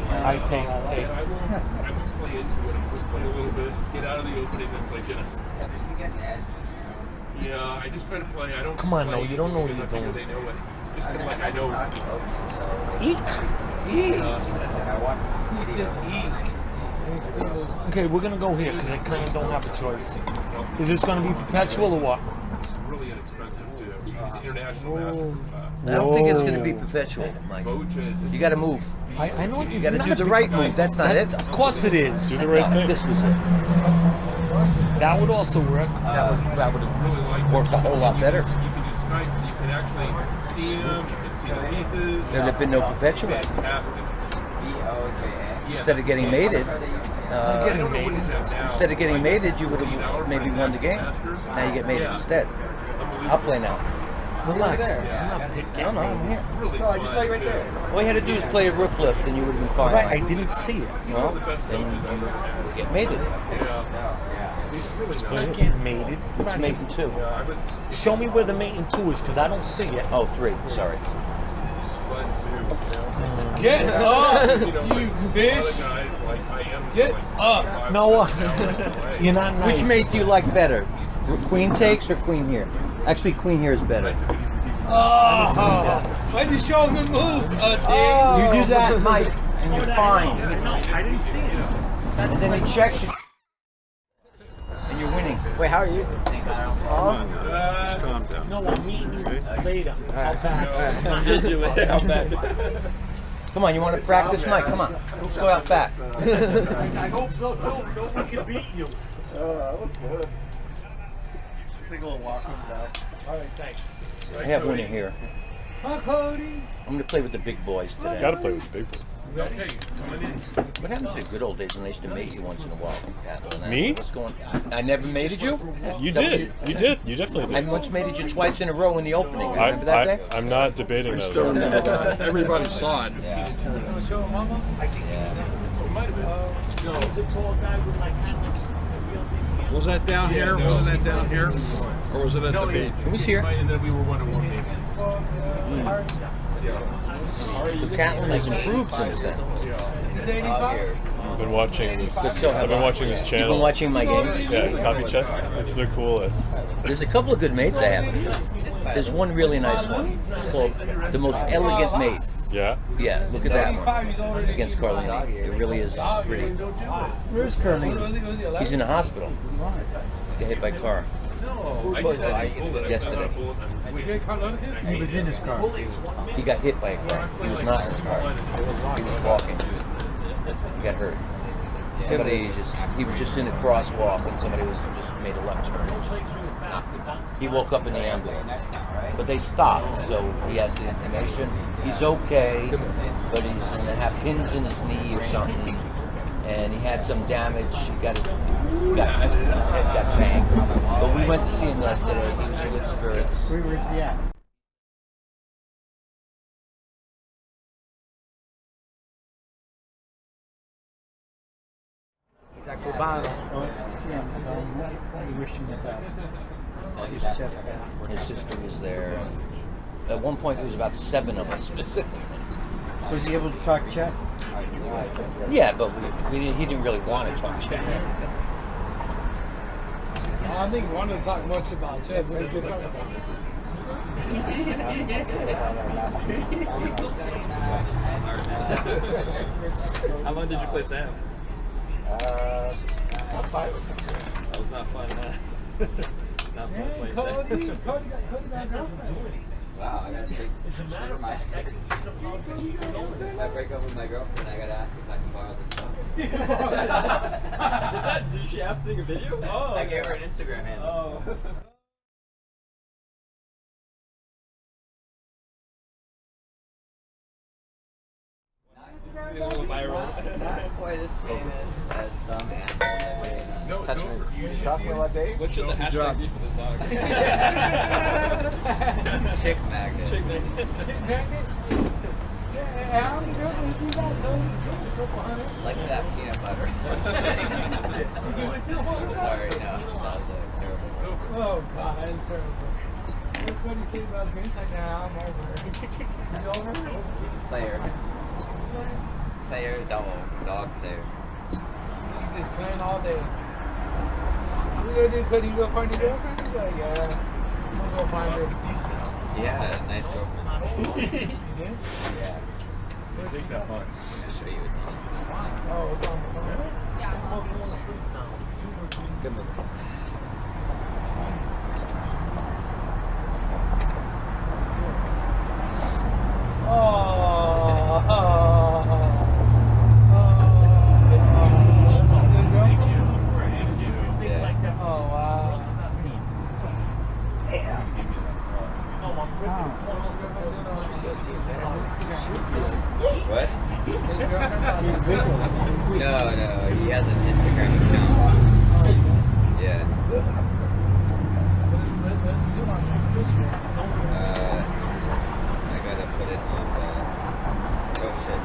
I take. I won't play into it. I'll just play a little bit, get out of the opening, then play chess. Yeah, I just try to play. I don't. Come on, play no, you don't know what you're because I doing. figure They know it. Just kind of like I know. Eek. Okay, we're gonna go here because I kind of don't have a choice. Is this gonna be perpetual or what? It's really inexpensive to use international master. I don't think it's going to be perpetual, Mike. You got to move. I know You got to do the right move. That's not it. Of course it is. Do the right thing. This was it. That would also work. That would have worked a whole lot better. You can use Skype, so you can actually see them. You can see the pieces. There's been no perpetual. Fantastic. Instead of getting mated, Instead of getting mated, you would have maybe won the game. Now you get mated instead. I'll play now. Relax. I'm not picking. No, I'm here. No, I just saw you right there. All you had to do is play a rook lift, and you would have been fine. Right, I didn't see it. Well, then you get mated. I can't mate it. It's mating 2. Show me where the mating 2 is, because I don't see it. Oh, 3. Sorry. Get up, you fish! Get up! No, you're not nice. Which mate do you like better? Queen takes or queen here? Actually, queen here is better. Why'd you show him the move, You do that, Mike, and you're fine. No, I didn't see it. And then he checks you. And you're winning. Wait, how are you? Just calm down. No, I'm meeting you later. I'll back. Come on, you want to practice, Mike? Come on. Let's go out back. I hope so too. Nobody can beat you. That was good. Take a little walk up and down. All right, thanks. I have winning here. Hi, Cody. I'm going to play with the big boys today. Gotta play with the big boys. Okay, coming in. What happened to the good old days when they used to mate you once in a while? Catlan? Me? What's going on? I never mated you? You did. You did. You definitely I did. once mated you twice in a row in the opening. Remember that day? I'm not debating that. Still remember that. Everybody saw it. Was that down here? Wasn't that down here? Or was it at the beach? It was here. And then we were 1-1 maybe. So Catlan has improved since then. I've been watching this. So I've been watching this You've channel. been watching my games? Yeah, Copy Chess. It's the coolest. There's a couple of good mates I have. There's one really nice one called The Most Elegant Mate. Yeah. Yeah, look at that one against Carlini. It really is pretty. Where's Carlini? He's in the hospital. Got hit by a car yesterday. He was in his car. He got hit by a car. He was not in his car. He was walking. He got hurt. He was just in a crosswalk and somebody was just made a left turn. And just, he woke up in the ambulance. But they stopped, so he has the information. He's okay, but he's going to have pins in his knee or something. And he had some damage. His head got banged. But we went to see him yesterday. He was in good spirits. Where's he at? He's at Cubano. His sister was there. At one point, there was about 7 of us. Was he able to talk chess? Yeah, but he didn't really want to talk chess. I think he wanted to talk much about chess, but he's talking about How long did you play Sam? About 5 or 6 years. That was not fun, huh? It's not fun playing Sam. Cody got girlfriend. Wow, I gotta take my If I break up with my girlfriend, I gotta ask if I can borrow this phone. Did she ask to take a video? Oh, I gave her an Instagram handle. Oh. A little viral. Not quite as famous as some animal that made touch me. You talking about Dave? What should the hashtag be for this dog? Chick magnet. Chick magnet. Like that peanut butter. Sorry, no. That was terrible. Oh, God, that is terrible. What do you think about the green? Like, nah, I'm over. You over? Player. player, dog player. He's just playing all day. You gonna do? Could he go find a girlfriend? He's like, yeah. I'm gonna go find her. He had a nice girlfriend. You did? Yeah. Take that one. I'll show you. It's on the phone. Oh, it's on the phone. Good movie. What? No, he has an Instagram account. Yeah. I gotta put it on the... Oh shit.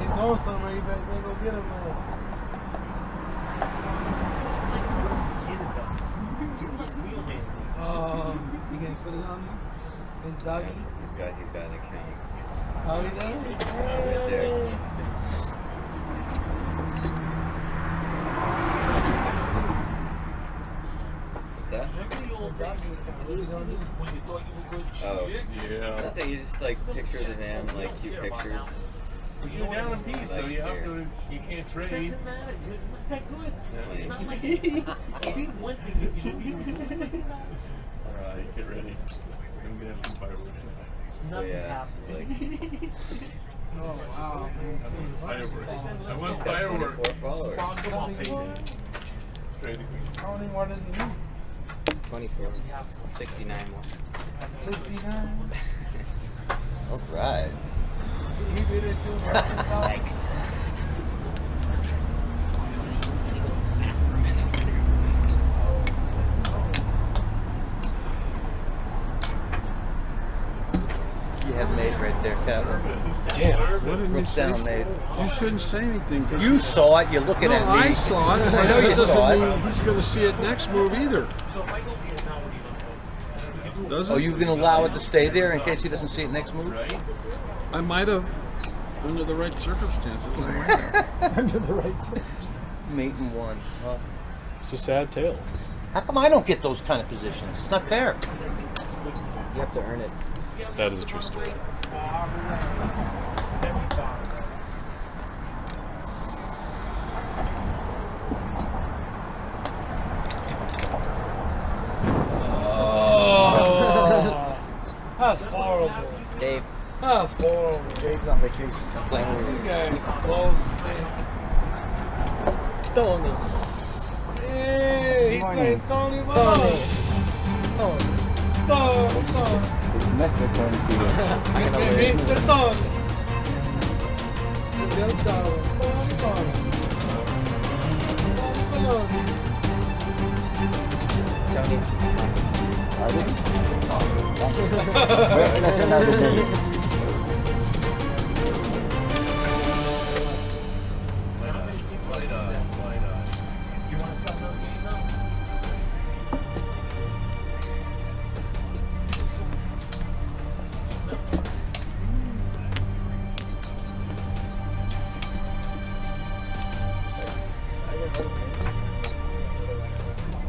He's going somewhere. You better go get him, man. You gonna put it on him? His doggy? Yeah, he's got an account. Oh, he does? Right there. What's that? What are you gonna do? Oh. Yeah. Nothing, you just like pictures of him, like cute pictures. You're down a piece, so you have to. You can't trade. Doesn't matter. You're not that good. It's not like you do one thing if you do. Alright, get ready. We're gonna have some fireworks now. So Nothing's yeah, it's happening. like Oh, wow, man. Fireworks. I want got 24 fireworks. followers. Come on, baby. It's crazy. How many more does he need? 24. 69 more. 69? Alright. He did it too. Thanks. You have made right there, Catlan. What did you Looks say? down, made. You shouldn't say anything. 'Cause You saw it. You're looking no, at me. I saw it, I but know that you saw doesn't it. mean he's going to see it next move either. Does it? Oh, you can allow it to stay there in case he doesn't see it next move? I might have, under the right circumstances. I might have. Under the right circumstances. Mate and one. Huh? It's a sad tale. How come I don't get those kind of positions? It's not fair. You have to earn it. That is a true story. That's horrible. Dave. That's horrible. Dave's on vacation. You guys close, man. Tony. Hey, he's playing Tony ball. Tony. It's Mr. Tony to you. Mr. Tony. Just Tony. Tony. Are they? Oh, thank you. First lesson of the day. You want to start another game now?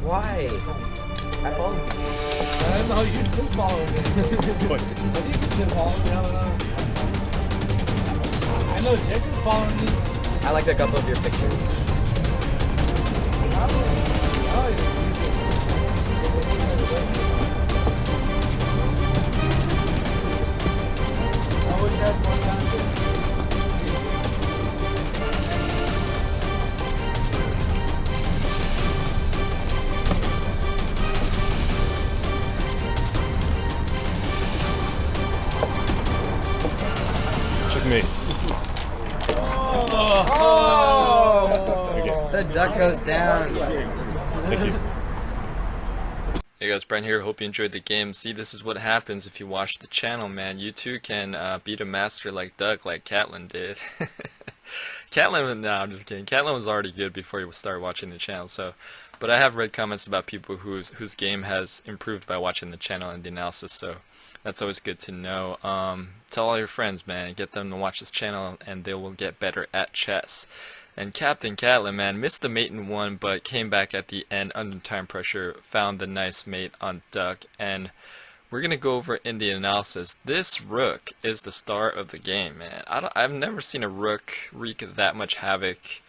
Why? I followed you. I don't know, you still following me. What? I think you still following me, I don't know. I know Jacob's following me. I liked a couple of your pictures. I wish I had more content. Checkmate. The duck goes down. Thank you. Hey guys, Brent here. Hope you enjoyed the game. See, this is what happens if you watch the channel, man. You too can beat a master like Doug, like Catlan did. Catlan, no, I'm just kidding. Catlan was already good before you started watching the channel. So, but I have read comments about people whose game has improved by watching the channel and the analysis. So, That's always good to know. Tell all your friends, man. Get them to watch this channel, and they will get better at chess. And Captain Catlan, man, missed the mate in one, but came back at the end under time pressure, found the nice mate on duck, and we're gonna go over in the analysis. This rook is the star of the game, man. I've never seen a rook wreak that much havoc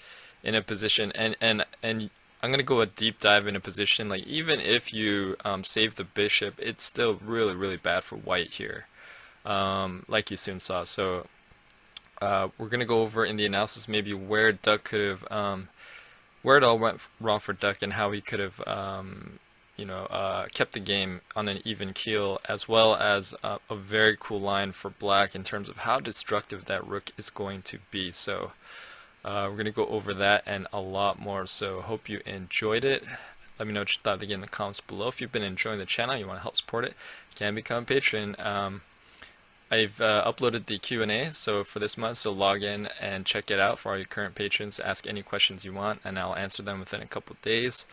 in a position, and I'm gonna go a deep dive in a position. Like, even if you save the bishop, it's still really bad for white here, like you soon saw. So we're gonna go over in the analysis maybe where duck could have, where it all went wrong for duck, and how he could have, kept the game on an even keel, as well as a very cool line for black in terms of how destructive that rook is going to be. So we're going to go over that and a lot more, so hope you enjoyed it. Let me know what you thought of the game in the comments below. If you've been enjoying the channel, you want to help support it, you can become a patron. I've uploaded the Q&A so for this month, so log in and check it out for all your current patrons. Ask any questions you want, and I'll answer them within a couple of days.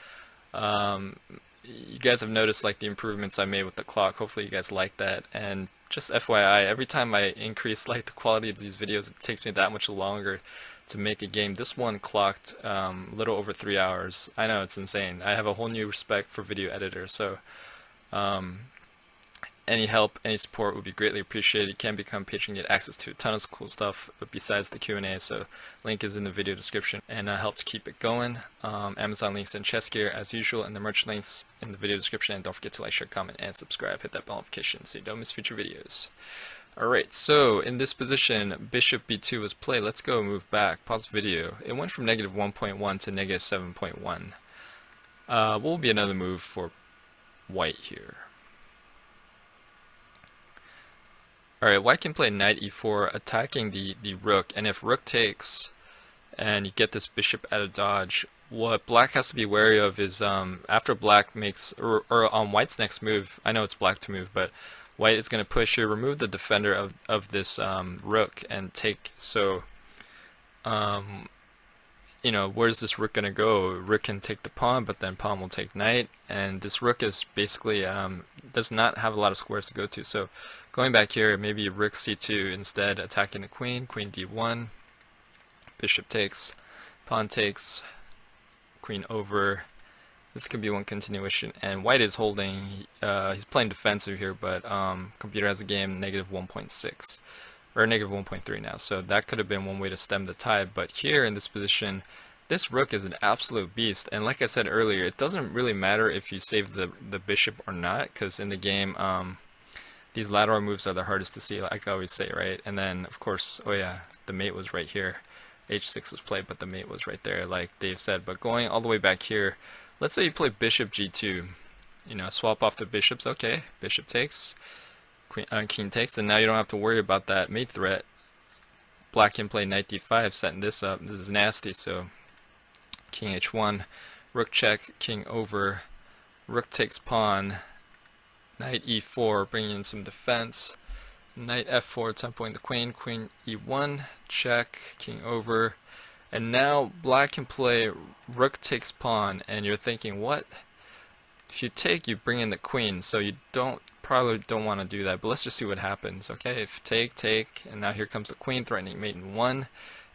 You guys have noticed like the improvements I made with the clock. Hopefully you guys like that. And just FYI, every time I increase like the quality of these videos, it takes me that much longer to make a game. This one clocked a little over 3 hours. I know, it's insane. I have a whole new respect for video editors, so any help, any support would be greatly appreciated. You can become a patron, get access to a ton of cool stuff besides the Q&A, so link is in the video description, and helps keep it going. Amazon links and chess gear as usual, and the merch links in the video description. And don't forget to like, share, comment, and subscribe. Hit that bell notification so you don't miss future videos. Alright, so in this position, bishop b2 was played. Let's go move back, pause the video. It went from negative 1.1 to negative 7.1. What will be another move for white here? Alright, white can play knight e4, attacking the rook, and if rook takes, and you get this bishop out of dodge, what black has to be wary of is, after black makes, or on white's next move, I know it's black to move, but white is going to push here, remove the defender of this rook, and take. So, where's this rook going to go? Rook can take the pawn, but then pawn will take knight, and this rook is basically, does not have a lot of squares to go to. So, going back here, maybe rook c2 instead, attacking the queen, queen d1, bishop takes, pawn takes, queen over. This could be one continuation, and white is holding, he's playing defensive here, but computer has a game negative 1.6, or negative 1.3 now, so that could have been one way to stem the tide. But here in this position, this rook is an absolute beast, and like I said earlier, it doesn't really matter if you save the bishop or not, because in the game, these lateral moves are the hardest to see, like I always say, right? And then, of course, oh yeah, the mate was right here. H6 was played, but the mate was right there, like Dave said. But going all the way back here, let's say you play bishop g2, swap off the bishops. Okay, bishop takes, king takes, and now you don't have to worry about that mate threat. Black can play knight d5, setting this up. This is nasty, so king h1, rook check, king over, rook takes pawn, knight e4, bringing in some defense, knight f4, tempoing the queen, queen e1, check, king over. And now black can play rook takes pawn, and you're thinking, what? If you take, you bring in the queen, so you probably don't want to do that, but let's just see what happens. Okay, if take, and now here comes the queen, threatening mate in 1.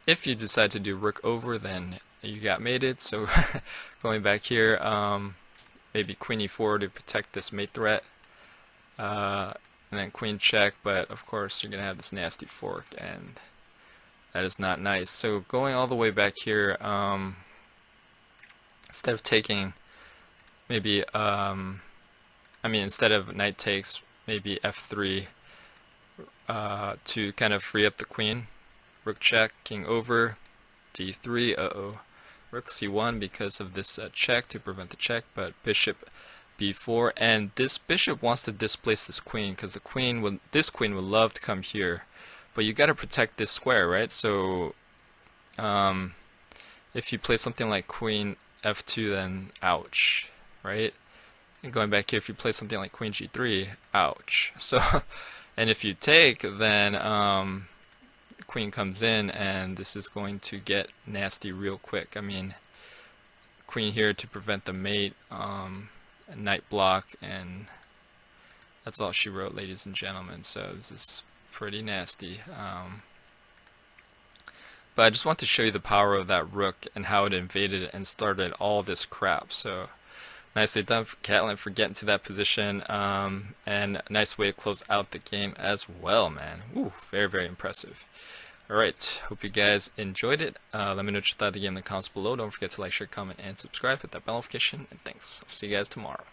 If you decide to do rook over, then you got mated, so going back here, maybe queen e4 to protect this mate threat, and then queen check, but of course you're going to have this nasty fork, and that is not nice. So going all the way back here, instead of taking, maybe, instead of knight takes, maybe f3 to kind of free up the queen. Rook check, king over, d3, rook c1 because of this check to prevent the check, but bishop b4, and this bishop wants to displace this queen because this queen would love to come here. But you got to protect this square, right? So if you play something like queen f2, then ouch, right? And going back here, if you play something like queen g3, ouch. So, and if you take, then the queen comes in, and this is going to get nasty real quick. I mean, queen here to prevent the mate, knight block, and That's all she wrote, ladies and gentlemen. So this is pretty nasty. But I just want to show you the power of that rook and how it invaded and started all this crap. So nicely done for Catlan for getting to that position, and a nice way to close out the game as well, man. Ooh, very, very impressive. Alright, hope you guys enjoyed it. Let me know what you thought of the game in the comments below. Don't forget to like, share, comment, and subscribe. Hit that bell notification, and thanks. I'll see you guys tomorrow.